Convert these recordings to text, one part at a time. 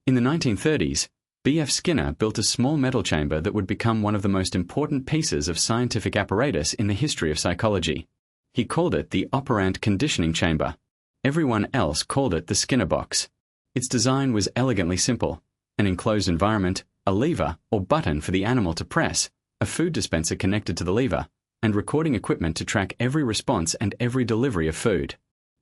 In the 1930s, B.F. Skinner built a small metal chamber that would become one of the most important pieces of scientific apparatus in the history of psychology. He called it the operant conditioning chamber. Everyone else called it the Skinner box. Its design was elegantly simple: an enclosed environment, a lever or button for the animal to press, a food dispenser connected to the lever, and recording equipment to track every response and every delivery of food.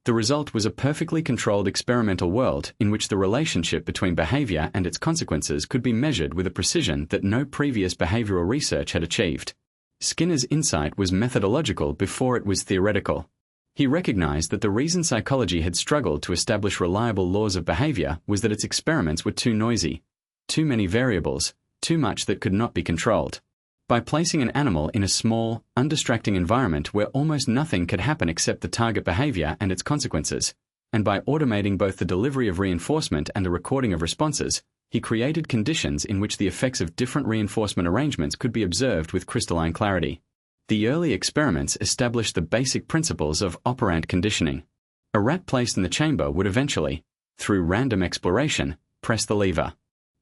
The result was a perfectly controlled experimental world in which the relationship between behavior and its consequences could be measured with a precision that no previous behavioral research had achieved. Skinner's insight was methodological before it was theoretical. He recognized that the reason psychology had struggled to establish reliable laws of behavior was that its experiments were too noisy, too many variables, too much that could not be controlled. By placing an animal in a small, undistracting environment where almost nothing could happen except the target behavior and its consequences, and by automating both the delivery of reinforcement and the recording of responses, he created conditions in which the effects of different reinforcement arrangements could be observed with crystalline clarity. The early experiments established the basic principles of operant conditioning. A rat placed in the chamber would eventually, through random exploration, press the lever.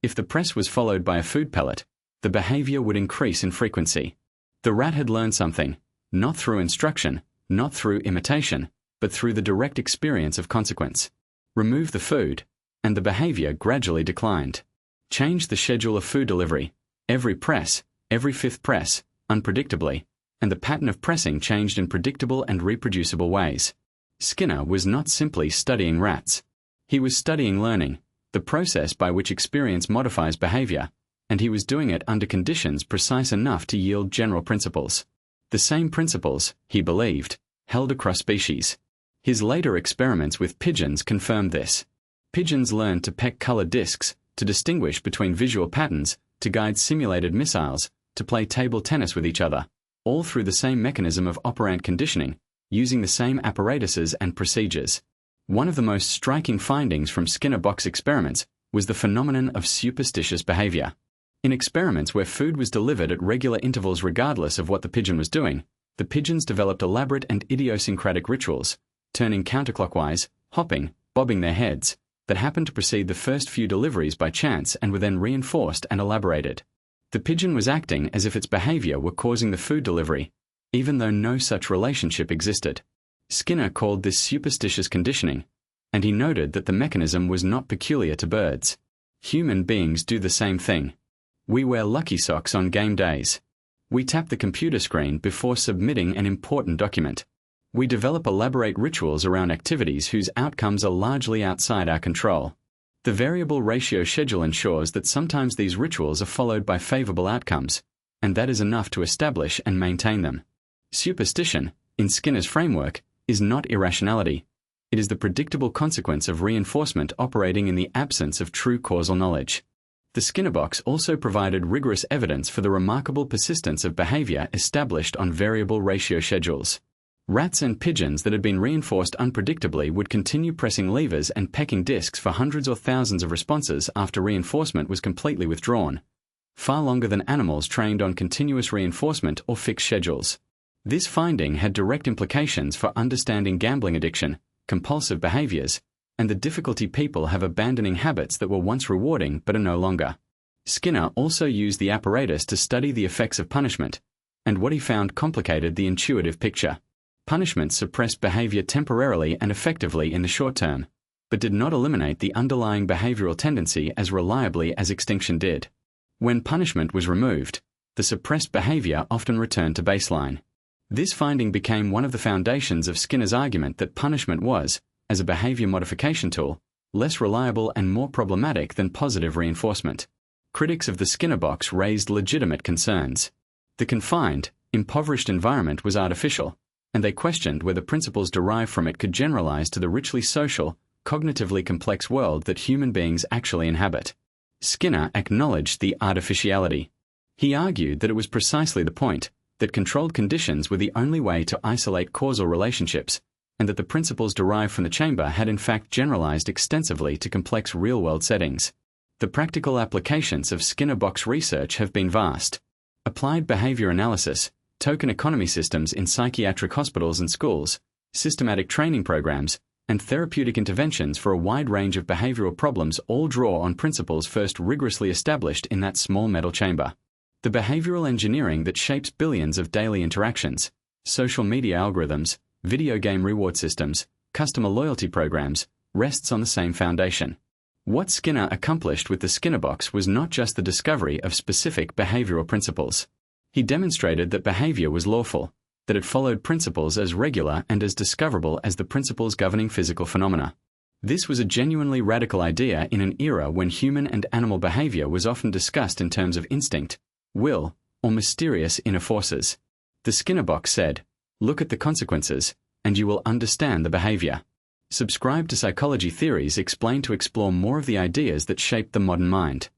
If the press was followed by a food pellet, the behavior would increase in frequency. The rat had learned something, not through instruction, not through imitation, but through the direct experience of consequence. Remove the food, and the behavior gradually declined. Change the schedule of food delivery, every fifth press, unpredictably, and the pattern of pressing changed in predictable and reproducible ways. Skinner was not simply studying rats. He was studying learning, the process by which experience modifies behavior, and he was doing it under conditions precise enough to yield general principles. The same principles, he believed, held across species. His later experiments with pigeons confirmed this. Pigeons learned to peck colored discs, to distinguish between visual patterns, to guide simulated missiles, to play table tennis with each other, all through the same mechanism of operant conditioning, using the same apparatuses and procedures. One of the most striking findings from Skinner box experiments was the phenomenon of superstitious behavior. In experiments where food was delivered at regular intervals regardless of what the pigeon was doing, the pigeons developed elaborate and idiosyncratic rituals, turning counterclockwise, hopping, bobbing their heads, that happened to precede the first few deliveries by chance and were then reinforced and elaborated. The pigeon was acting as if its behavior were causing the food delivery, even though no such relationship existed. Skinner called this superstitious conditioning, and he noted that the mechanism was not peculiar to birds. Human beings do the same thing. We wear lucky socks on game days. We tap the computer screen before submitting an important document. We develop elaborate rituals around activities whose outcomes are largely outside our control. The variable ratio schedule ensures that sometimes these rituals are followed by favorable outcomes, and that is enough to establish and maintain them. Superstition, in Skinner's framework, is not irrationality. It is the predictable consequence of reinforcement operating in the absence of true causal knowledge. The Skinner box also provided rigorous evidence for the remarkable persistence of behavior established on variable ratio schedules. Rats and pigeons that had been reinforced unpredictably would continue pressing levers and pecking discs for hundreds or thousands of responses after reinforcement was completely withdrawn, far longer than animals trained on continuous reinforcement or fixed schedules. This finding had direct implications for understanding gambling addiction, compulsive behaviors, and the difficulty people have abandoning habits that were once rewarding but are no longer. Skinner also used the apparatus to study the effects of punishment, and what he found complicated the intuitive picture. Punishment suppressed behavior temporarily and effectively in the short term, but did not eliminate the underlying behavioral tendency as reliably as extinction did. When punishment was removed, the suppressed behavior often returned to baseline. This finding became one of the foundations of Skinner's argument that punishment was, as a behavior modification tool, less reliable and more problematic than positive reinforcement. Critics of the Skinner box raised legitimate concerns. The confined, impoverished environment was artificial, and they questioned whether principles derived from it could generalize to the richly social, cognitively complex world that human beings actually inhabit. Skinner acknowledged the artificiality. He argued that it was precisely the point, that controlled conditions were the only way to isolate causal relationships, and that the principles derived from the chamber had in fact generalized extensively to complex real-world settings. The practical applications of Skinner box research have been vast. Applied behavior analysis, token economy systems in psychiatric hospitals and schools, systematic training programs, and therapeutic interventions for a wide range of behavioral problems all draw on principles first rigorously established in that small metal chamber. The behavioral engineering that shapes billions of daily interactions, social media algorithms, video game reward systems, customer loyalty programs, rests on the same foundation. What Skinner accomplished with the Skinner box was not just the discovery of specific behavioral principles. He demonstrated that behavior was lawful, that it followed principles as regular and as discoverable as the principles governing physical phenomena. This was a genuinely radical idea in an era when human and animal behavior was often discussed in terms of instinct, will, or mysterious inner forces. The Skinner box said, "Look at the consequences, and you will understand the behavior." Subscribe to Psychology Theories Explained to explore more of the ideas that shape the modern mind.